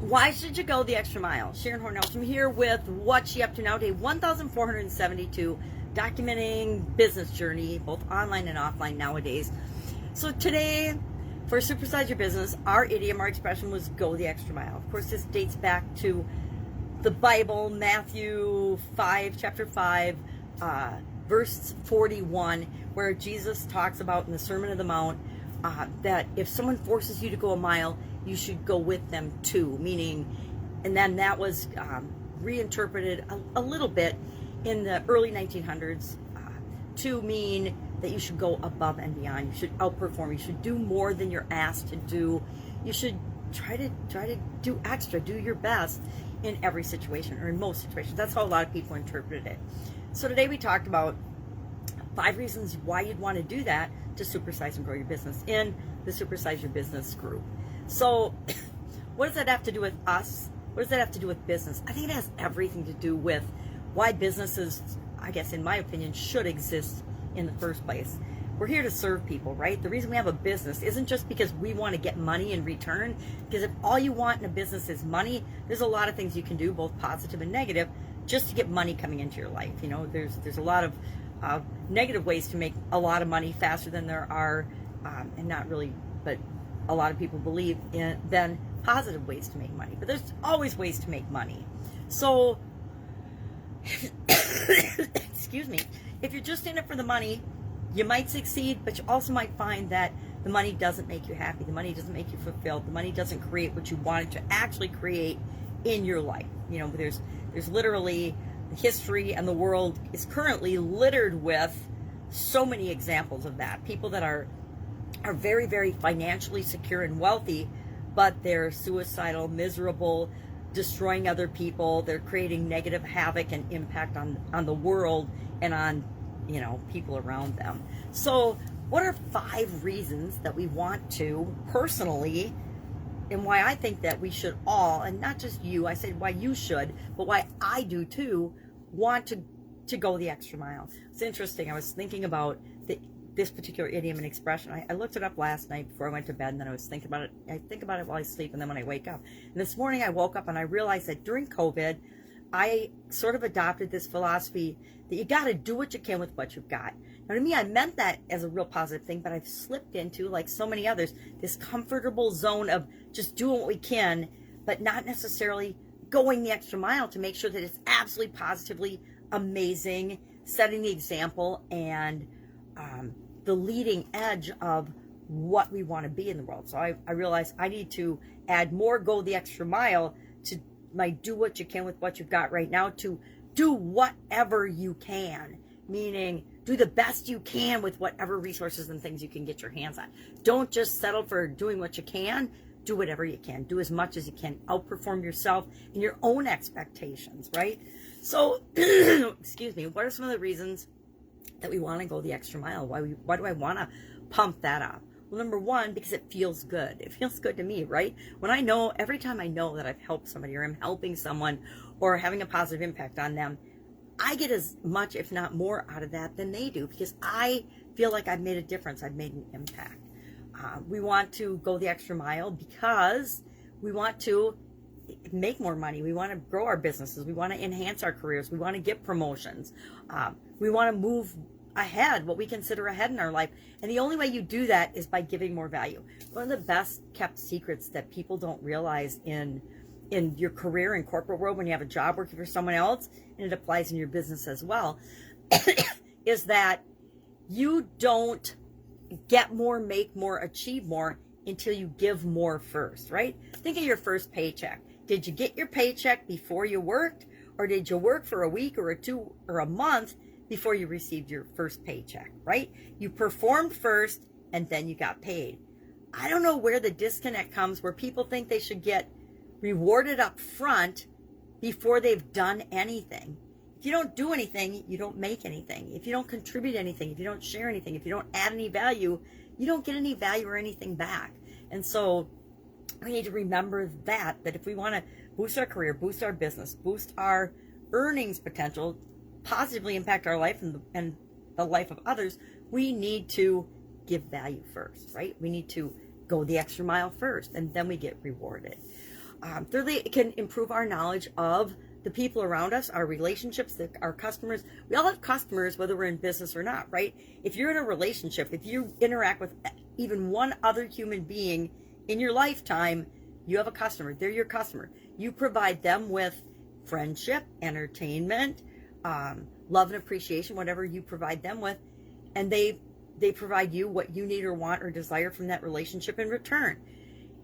Why should you go the extra mile? Sharon Horne-Ellstrom here with What's She Up To Now, day 1472, documenting business journey, both online and offline nowadays. So today, for Supersize Your Business, our idiom, our expression was go the extra mile. Of course, this dates back to the Bible, Matthew 5, chapter 5, verse 41, where Jesus talks about in the Sermon on the Mount that if someone forces you to go a mile, you should go with them too, meaning, and then that was reinterpreted a little bit in the early 1900s to mean that you should go above and beyond. You should outperform. You should do more than you're asked to do. You should try to do extra, do your best in every situation, or in most situations. That's how a lot of people interpreted it. So today we talked about 5 reasons why you'd want to do that to supersize and grow your business in the Supersize Your Business group. So what does that have to do with us? What does that have to do with business? I think it has everything to do with why businesses, I guess in my opinion, should exist in the first place. We're here to serve people, right? The reason we have a business isn't just because we want to get money in return, because if all you want in a business is money, there's a lot of things you can do, both positive and negative, just to get money coming into your life. You know, there's a lot of negative ways to make a lot of money faster than there are, and not really, but a lot of people believe in then positive ways to make money. But there's always ways to make money. So, excuse me, if you're just in it for the money, you might succeed, but you also might find that the money doesn't make you happy. The money doesn't make you fulfilled. The money doesn't create what you wanted to actually create in your life. You know, there's literally history, and the world is currently littered with so many examples of that. People that are very, very financially secure and wealthy, but they're suicidal, miserable, destroying other people. They're creating negative havoc and impact on the world and on, you know, people around them. So what are 5 reasons that we want to personally, and why I think that we should all, and not just you, I said why you should, but why I do too, want to go the extra mile. It's interesting. I was thinking about this particular idiom and expression. I looked it up last night before I went to bed, and then I was thinking about it. I think about it while I sleep, and then when I wake up. And this morning I woke up and I realized that during COVID, I sort of adopted this philosophy that you got to do what you can with what you've got. Now, to me, I meant that as a real positive thing, but I've slipped into, like so many others, this comfortable zone of just doing what we can, but not necessarily going the extra mile to make sure that it's absolutely positively amazing, setting the example, and the leading edge of what we want to be in the world. So I realized I need to add more go the extra mile to my do what you can with what you've got right now, to do whatever you can, meaning do the best you can with whatever resources and things you can get your hands on. Don't just settle for doing what you can. Do whatever you can. Do as much as you can. Outperform yourself and your own expectations, right? So, excuse me, what are some of the reasons that we want to go the extra mile? Why do I want to pump that up? Well, number one, because it feels good. It feels good to me, right? Every time I know that I've helped somebody, or I'm helping someone, or having a positive impact on them, I get as much, if not more, out of that than they do, because I feel like I've made a difference. I've made an impact. We want to go the extra mile because we want to make more money. We want to grow our businesses. We want to enhance our careers. We want to get promotions. We want to move ahead, what we consider ahead in our life. And the only way you do that is by giving more value. One of the best kept secrets that people don't realize in your career in corporate world, when you have a job working for someone else, and it applies in your business as well, is that you don't get more, make more, achieve more until you give more first, right? Think of your first paycheck. Did you get your paycheck before you worked, or did you work for a week or 2 or a month before you received your first paycheck, right? You performed first and then you got paid. I don't know where the disconnect comes, where people think they should get rewarded up front before they've done anything. If you don't do anything, you don't make anything. If you don't contribute anything, if you don't share anything, if you don't add any value, you don't get any value or anything back. And so we need to remember that if we want to boost our career, boost our business, boost our earnings potential, positively impact our life and the life of others, we need to give value first, right? We need to go the extra mile first, and then we get rewarded. Thirdly, it can improve our knowledge of the people around us, our relationships, our customers. We all have customers, whether we're in business or not, right? If you're in a relationship, if you interact with even one other human being in your lifetime, you have a customer. They're your customer. You provide them with friendship, entertainment, love and appreciation, whatever you provide them with, and they provide you what you need or want or desire from that relationship in return.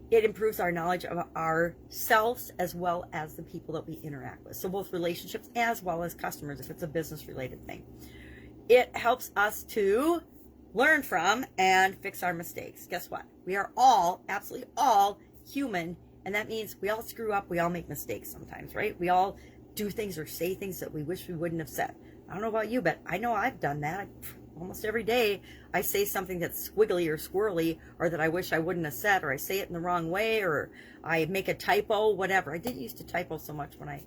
It improves our knowledge of ourselves as well as the people that we interact with. So both relationships as well as customers, if it's a business related thing. It helps us to learn from and fix our mistakes. Guess what? We are all, absolutely all, human, and that means we all screw up, we all make mistakes sometimes, right? We all do things or say things that we wish we wouldn't have said. I don't know about you, but I know I've done that. Almost every day I say something that's squiggly or squirrely, or that I wish I wouldn't have said, or I say it in the wrong way, or I make a typo, whatever. I didn't used to typo so much when I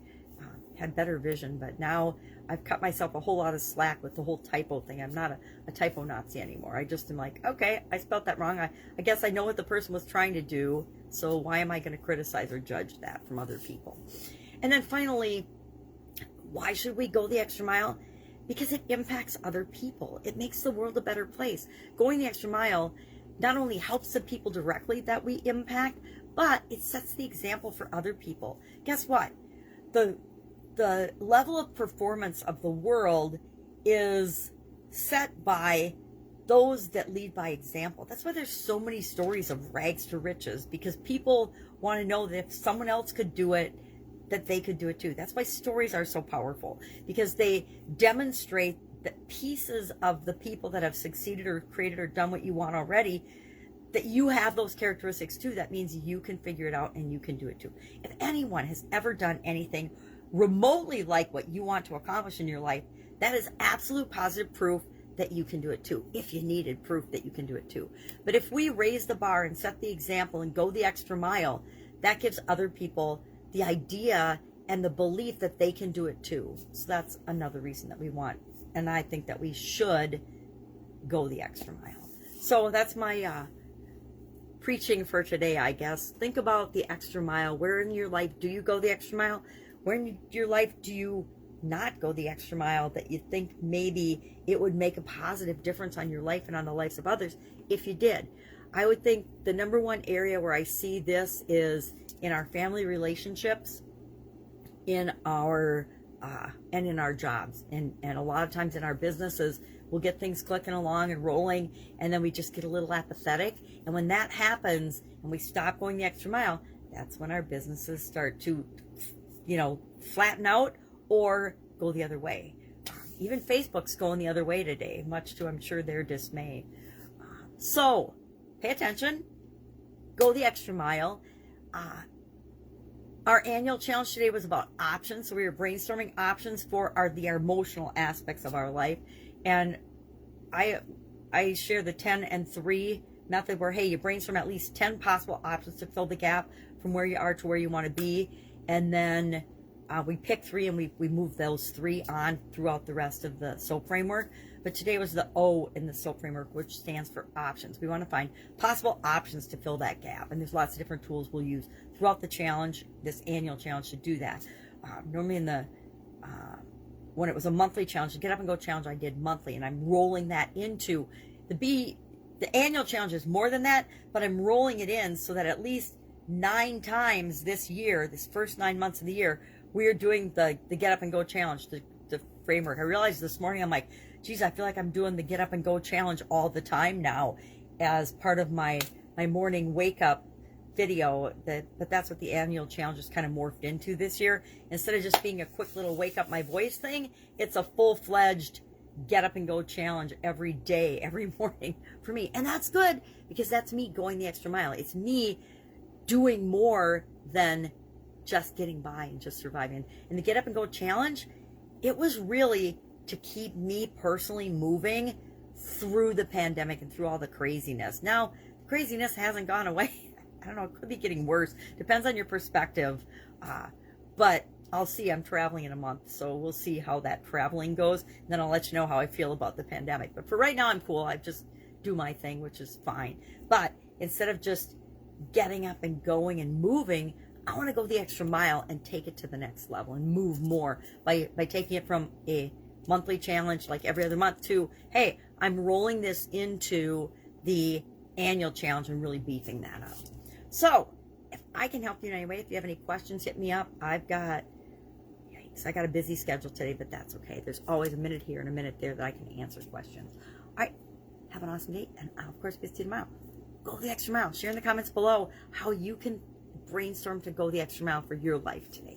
had better vision, but now I've cut myself a whole lot of slack with the whole typo thing. I'm not a typo Nazi anymore. I just am like, okay, I spelled that wrong. I guess I know what the person was trying to do, so why am I going to criticize or judge that from other people? And then finally, why should we go the extra mile? Because it impacts other people. It makes the world a better place. Going the extra mile not only helps the people directly that we impact, but it sets the example for other people. Guess what? The level of performance of the world is set by those that lead by example. That's why there's so many stories of rags to riches, because people want to know that if someone else could do it, that they could do it too. That's why stories are so powerful, because they demonstrate that pieces of the people that have succeeded or created or done what you want already, that you have those characteristics too. That means you can figure it out and you can do it too. If anyone has ever done anything remotely like what you want to accomplish in your life, that is absolute positive proof that you can do it too, if you needed proof that you can do it too. But if we raise the bar and set the example and go the extra mile, that gives other people the idea and the belief that they can do it too. So that's another reason that we want, and I think that we should go the extra mile. So that's my preaching for today, I guess. Think about the extra mile. Where in your life do you go the extra mile? Where in your life do you not go the extra mile that you think maybe it would make a positive difference on your life and on the lives of others if you did? I would think the number one area where I see this is in our family relationships, in our and in our jobs, and a lot of times in our businesses. We'll get things clicking along and rolling, and then we just get a little apathetic. And when that happens and we stop going the extra mile, that's when our businesses start to, flatten out or go the other way. Even Facebook's going the other way today, much to, I'm sure, their dismay. So pay attention, go the extra mile. Our annual challenge today was about options. So we were brainstorming options for the emotional aspects of our life. And I share the 10 and 3 method where, hey, you brainstorm at least 10 possible options to fill the gap from where you are to where you want to be. And then we pick 3 and we move those 3 on throughout the rest of the SOAP framework. But today was the O in the SOAP framework, which stands for options. We want to find possible options to fill that gap. And there's lots of different tools we'll use throughout the challenge, this annual challenge, to do that. Normally in the when it was a monthly challenge, the Get Up and Go challenge, I did monthly, and I'm rolling that into the annual challenge is more than that, but I'm rolling it in so that at least 9 times this year, this first 9 months of the year, we're doing the Get Up and Go challenge, the framework. I realized this morning, I'm like, geez, I feel like I'm doing the Get Up and Go challenge all the time now as part of my morning wake up video. But that's what the annual challenge is kind of morphed into this year. Instead of just being a quick little wake up my voice thing, it's a full-fledged Get Up and Go challenge every day, every morning for me. And that's good, because that's me going the extra mile. It's me doing more than just getting by and just surviving. And the Get Up and Go challenge, it was really to keep me personally moving through the pandemic and through all the craziness. Now, the craziness hasn't gone away. I don't know, it could be getting worse. Depends on your perspective. But I'll see. I'm traveling in a month, so we'll see how that traveling goes. And then I'll let you know how I feel about the pandemic. But for right now, I'm cool. I just do my thing, which is fine. But instead of just getting up and going and moving, I want to go the extra mile and take it to the next level and move more by taking it from a monthly challenge like every other month to, hey, I'm rolling this into the annual challenge and really beefing that up. So if I can help you in any way, if you have any questions, hit me up. I've got a busy schedule today, but that's okay. There's always a minute here and a minute there that I can answer questions. All right, have an awesome day, and I'll, of course, be see you tomorrow. Go the extra mile. Share in the comments below how you can brainstorm to go the extra mile for your life today.